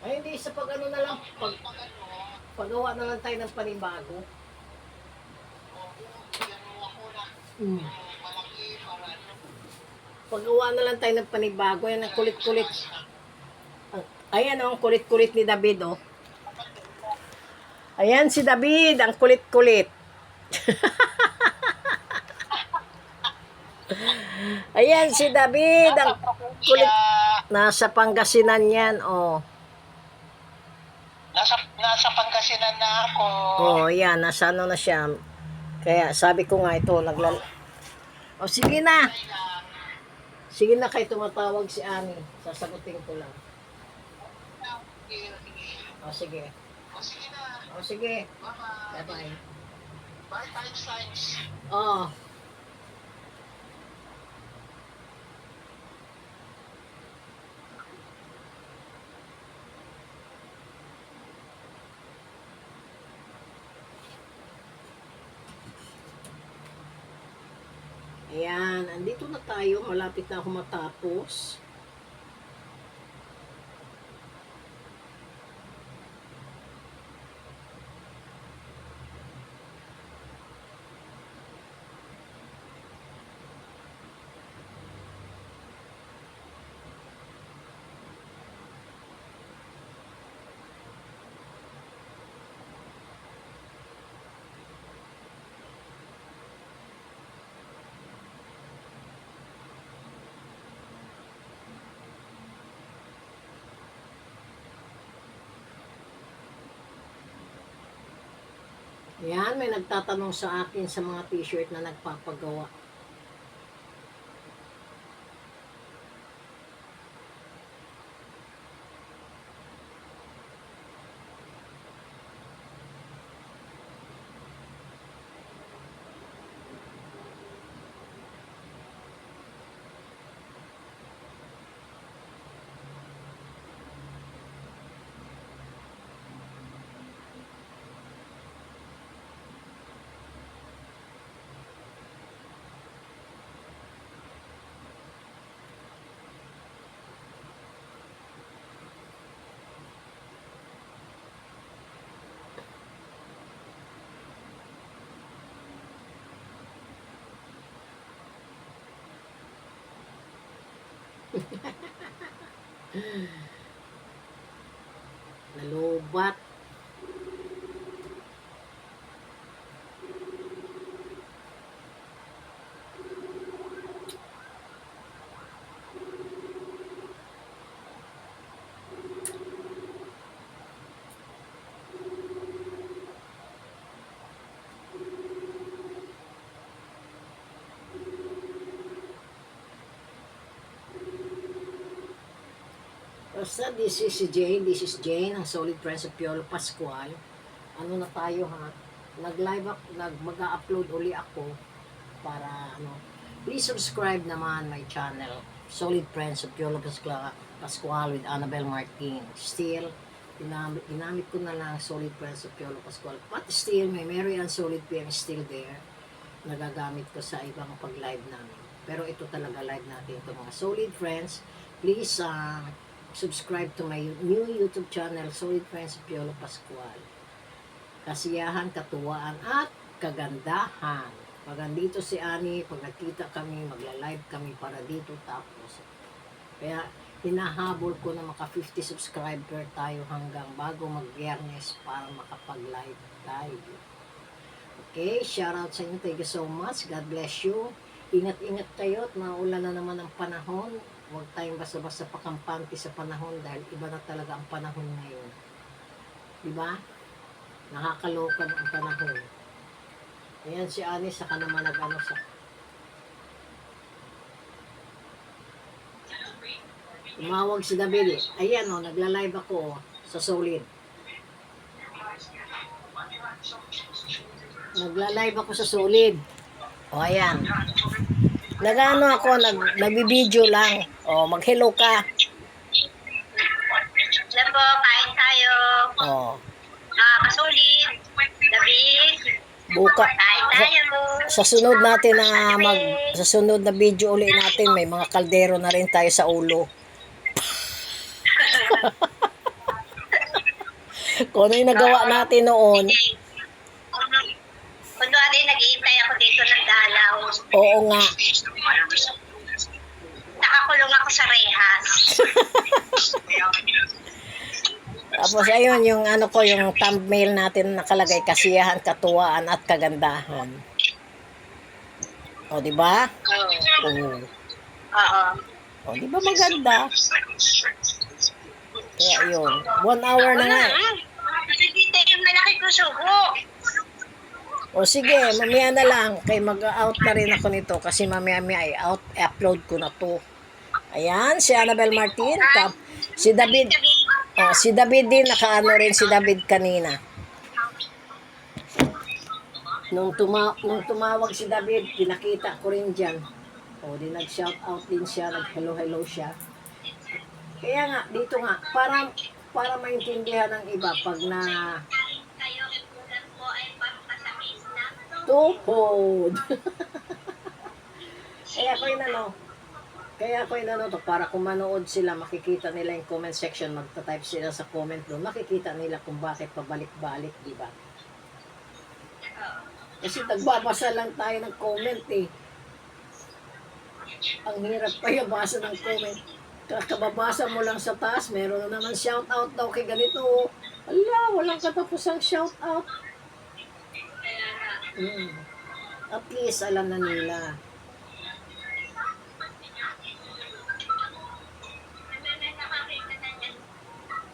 Ay, hindi sa pag ano na lang, pag ano, paggawa na lang tayo ng panibago. o yan ako na, Mm. malaki para ano, Paggawa na lang tayo ng panibago. Yan ang kulit-kulit. Ayan oh, ang kulit-kulit ni David oh. Ayan si David, ang kulit-kulit. Ayan si David, ang Nasa kulit. probinsya. Nasa Pangasinan yan, oh. Nasa Pangasinan na ako. Oh, yan, nasa ano na siya. Kaya sabi ko nga ito, Oh, sige na. Kailan? Sige na kayo tumatawag si Ani. Sasagutin ko lang. Sige, sige. Oh, sige. O sige na. Oh, sige. Bye-bye. Bye-bye. Bye times. Oh. Ayan, andito na tayo. Malapit na ako matapos. Ayan, may nagtatanong sa akin sa mga t-shirt na nagpapagawa. Nalubat. Basta, this is si Jane, this is Jane, ang solid friends of Piolo Pascual. Ano na tayo ha? Nag-live up, mag-upload uli ako para ano. Please subscribe naman my channel, Solid Friends of Piolo Pascual with Annabel Martin. Still, ginamit ko na lang Solid Friends of Piolo Pascual. But still, may Mary and Solid PM still there. Nagagamit ko sa ibang pag-live namin. Pero ito talaga live natin ito mga Solid Friends. Please, subscribe to my new YouTube channel, Solid Friends of Piolo Pascual. Kasiyahan, katuwaan, at kagandahan. Pag andito si Ani, pag nakita kami, magla-live kami para dito tapos. Kaya hinahabol ko na maka 50 subscriber tayo hanggang bago mag-Biyernes para makapag-live tayo. Okay, shout out sa inyo. Thank you so much. God bless you. Ingat-ingat kayo at maulan na naman ang panahon. Huwag tayong basta-basta pakampante sa panahon dahil iba na talaga ang panahon ngayon. Diba? Nakakalokan ang panahon. Ayan si Ani, saka naman nag-ano sa... Tumawag si David eh. Ayan o, nagla-live ako sa Solid. Nagla-live ako sa Solid. O ayan. Nag-ano ako, nag-video lang. O, mag-hello ka. Hello po, kain tayo. O, Kasulit, David, buka. kain tayo. Sa sunod natin na sa sunod na video uli natin, may mga kaldero na rin tayo sa ulo. Kung ano yung nagawa natin noon. Kunwari, nag-iintay ako dito ng dalaw. Oo nga. Nakakulong ako sa rehas. Tapos ayun, yung ano ko, yung thumbnail natin nakalagay, kasiyahan, katuwaan, at kagandahan. O, di ba? Oo. Oo. Oo. O, di ba maganda? Kaya yun. 1 hour na nga. Nakikita yung malaki ko sugo. O sige, mamaya na lang. Kay mag-out na rin ako nito kasi mamaya i-upload ko na to. Ayan, si Annabel Martin. Si David. Si David din, nakaano rin si David kanina. Nung tumawag si David, pinakita ko rin dyan. O, di nag-shout out din siya, nag-hello siya. Kaya nga, dito nga, para maintindihan ng iba, pag na tuhod. Kaya ko inano to, para kung manood sila, makikita nila yung comment section, magta-type sila sa comment doon, makikita nila kung bakit pabalik-balik, di ba? Kasi nagbabasa lang tayo ng comment eh. Ang hirap pa yung basa ng comment. Kakababasa mo lang sa taas, meron na naman shout out daw kay ganito. Ala, walang katapusang shout out. At least alam na nila.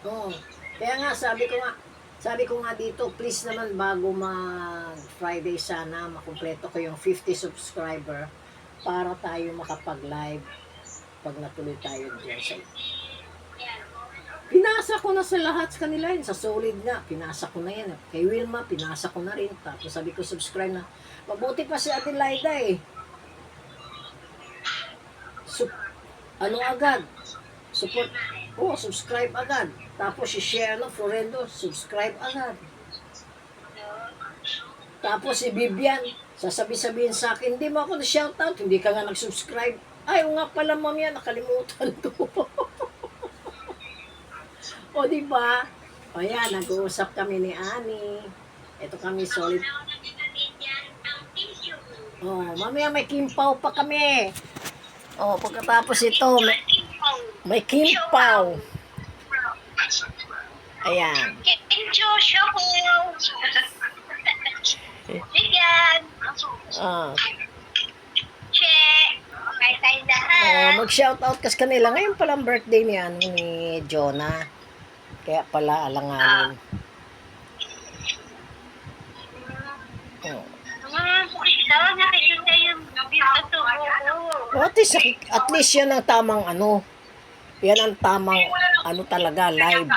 Oo. Kaya nga sabi ko nga dito, please naman bago mag Friday sana makumpleto ko yung 50 subscriber para tayo makapag-live pag natuloy tayo dyan sa pinasa ko na sa lahat sa kanila yun. Sa Solid nga, pinasa ko na yan. Kay Wilma, pinasa ko na rin. Tapos sabi ko, subscribe na. Mabuti pa si Adelaida eh. Ano agad? Support. Subscribe agad. Tapos si share no, Florendo, subscribe agad. Tapos si Vivian, sasabi-sabihin sa akin, hindi mo ako na-shoutout, hindi ka nga nag-subscribe. Ay, o nga pala mamaya, nakalimutan to. O, diba? O yan, nag-uusap kami ni Ani. Ito kami solid. Mamaya may kimpaw pa kami. Pagkatapos ito, may kimpaw. Ayan. Bigyan. Mag-shoutout kasi kanila. Ngayon palang birthday ni Jonah. Kaya pala alanganin. At least yan ang tamang ano. Yan ang tamang ano talaga, live.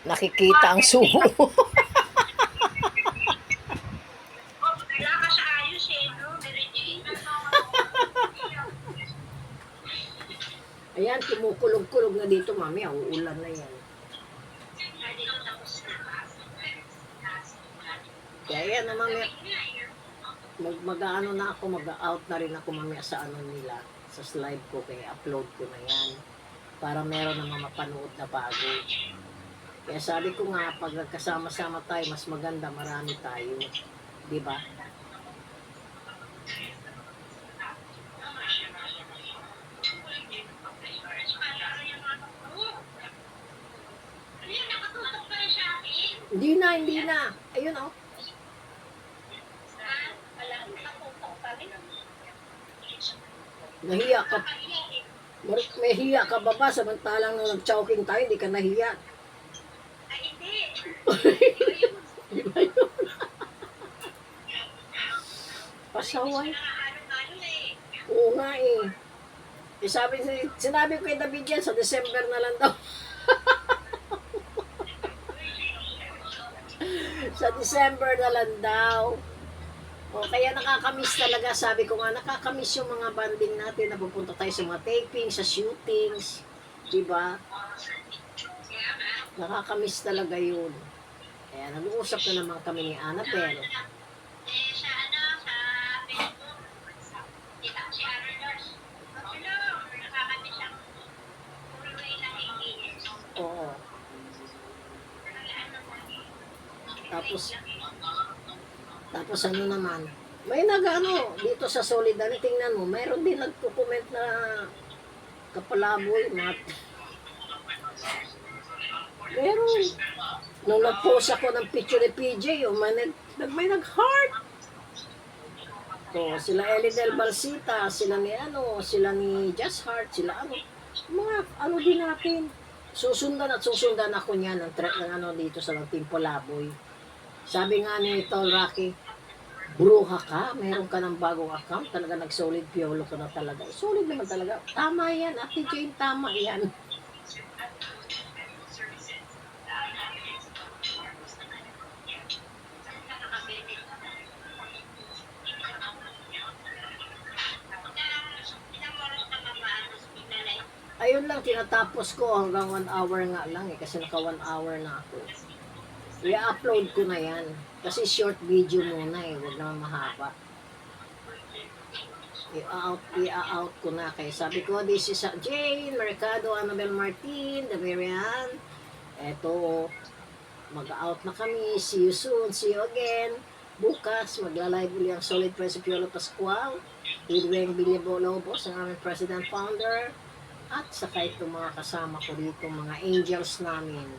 Nakikita ang sumo. Ayan, kumukulog-kulog na dito, mami. Uulan na yan. Kaya yan na, mami. Mag-ano na ako, mag-out na rin ako mamaya sa ano nila, sa slide ko, kaya upload ko na yan. Para meron naman mapanood na bago. Kaya sabi ko nga, pag nagkasama-sama tayo, mas maganda, marami tayo. Diba? Hindi na. Ayun oh. Nahiya ka. May hiya ka ba ba? Samantalang nung nag-chowking tayo, hindi ka nahiya. Ay, hindi. Di ba yun? Pasaway. Oo nga eh. Sinabi ko kay David yan, sa December na lang daw. Sa December na lang daw. Kaya nakakamiss talaga. Sabi ko nga, nakakamiss yung mga banding natin na pupunta tayo sa mga taping, sa shootings. Diba? Nakakamiss talaga yun. Kaya nag-uusap na naman kami ni Annabel. Oo. Tapos ano naman, may nag-ano, dito sa Solidarity, tingnan mo, mayroon din nagko-comment na kapalaboy, Meron. Nung nag-post ako ng picture ni PJ, may nag-heart. To, sila Ellie Del Balsita, sila ni Just Heart, sila mga ano din natin. Susundan ako niyan ng dito sa Timpo Laboy. Sabi nga ni Tol Rocky, bruha ka, meron ka ng bagong account, talaga nag-solid piolo ka na talaga. Solid naman talaga. Tama yan, Ate Jane, tama yan. Ayun lang, tinatapos ko hanggang 1 hour nga lang kasi naka 1 hour na ako. I-upload ko na yan. Kasi short video muna huwag naman mahaba. I-out ko na. Kaya sabi ko, this is Jane, Mercado, Annabel Martin, Daverian. Eto, mag-out na kami. See you soon. See you again. Bukas, magla-live uli ang Solid Friends of Piolo Pascual. Hidweng Bilibolo-Lobos, ang aming President Founder. At saka itong mga kasama ko dito, mga angels namin.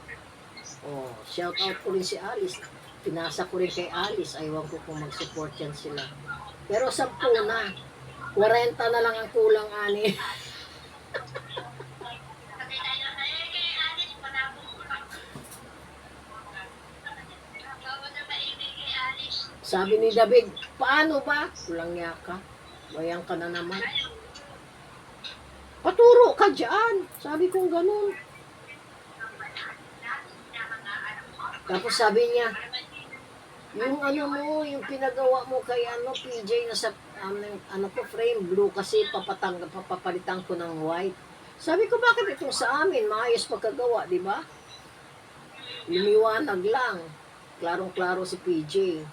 Oh, shout out ko rin si Alice. Pinasa ko rin kay Alice. Aywan ko kung mag-support yan sila. Pero 10 na. 40 na lang ang kulang, ani. Sabi ni David, paano ba? Kulang niya ka. Bayang ka na naman. Paturo ka dyan. Sabi kong ganun. Tapos sabi niya, yung yung pinagawa mo kay PJ na sa frame blue kasi papapalitan ko ng white. Sabi ko, bakit itong sa amin? Maayos pagkagawa, di ba? Lumiwanag lang. Klarong-klaro si PJ.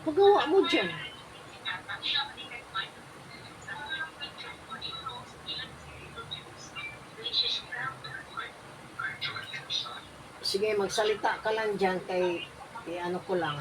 Pagawa mo dyan. Sige, magsalita ka lang dyan kay ano ko lang.